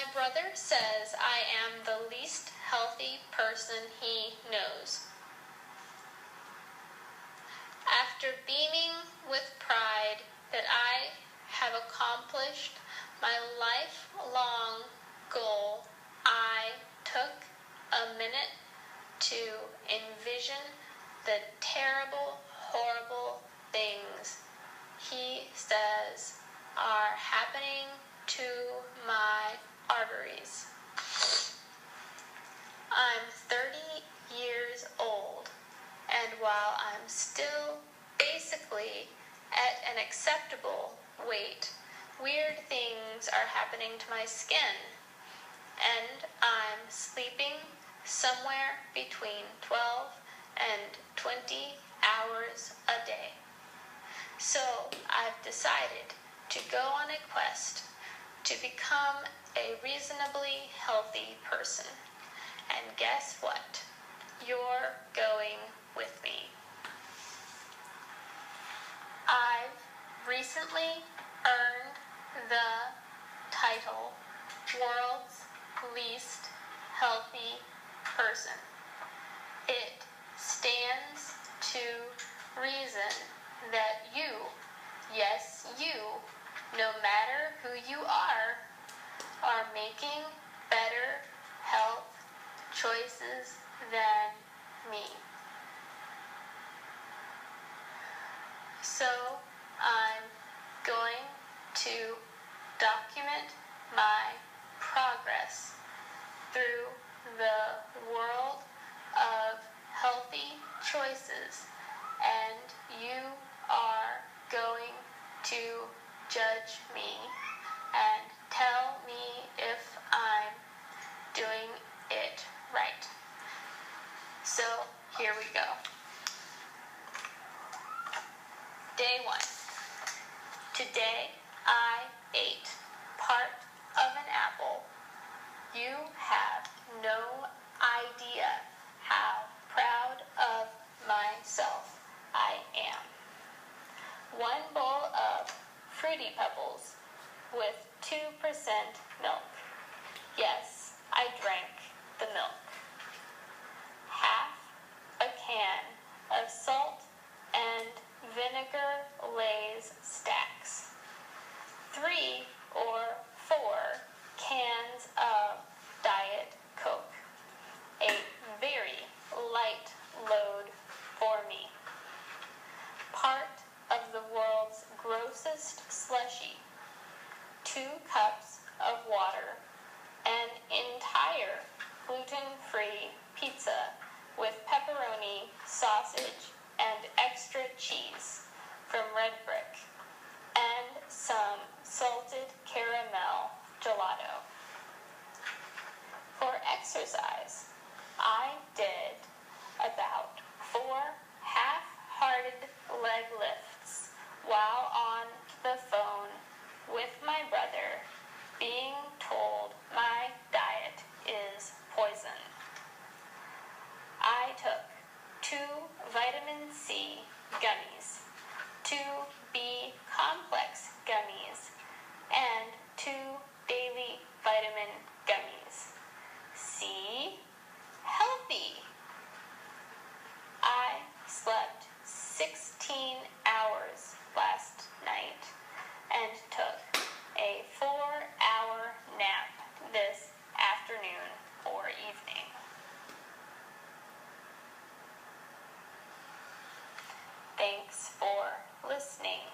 My brother says I am the least healthy person he knows. After beaming with pride that I have accomplished my lifelong goal, I took a minute to envision the terrible, horrible things he says are happening to my arteries. I'm 30 years old, and while I'm still basically at an acceptable weight, weird things are happening to my skin, and I'm sleeping somewhere between 12 and 20 hours a day. So I've decided to go on a quest to become a reasonably healthy person. And guess what? You're going with me. I've recently earned the title World's Least Healthy Person. It stands to reason that you, yes you, no matter who you are making better health choices than me. So I'm going to document my progress through the world of healthy choices, and you are going to judge me and tell me if I'm doing it right. So here we go. Day 1. Today I ate part of an apple. You have no idea how proud of myself I am. 1 bowl of Fruity Pebbles with 2% milk. Yes, I drank the milk. Half a can of salt and vinegar Lay's stacks. 3 or 4 cans of Diet Coke. A very light load for me. Part of the world's grossest slushie. 2 cups of water. An entire gluten-free pizza with pepperoni, sausage, and extra cheese from Red Brick, and some salted caramel gelato. For exercise, I did about 4 half-hearted leg lifts while on the phone with my brother, being told my diet is poison. I took 2 vitamin C gummies, 2 B complex gummies, and 2 daily vitamin gummies. See? Healthy! I slept 16 hours last night and took a 4-hour nap this afternoon or evening. Thanks for listening.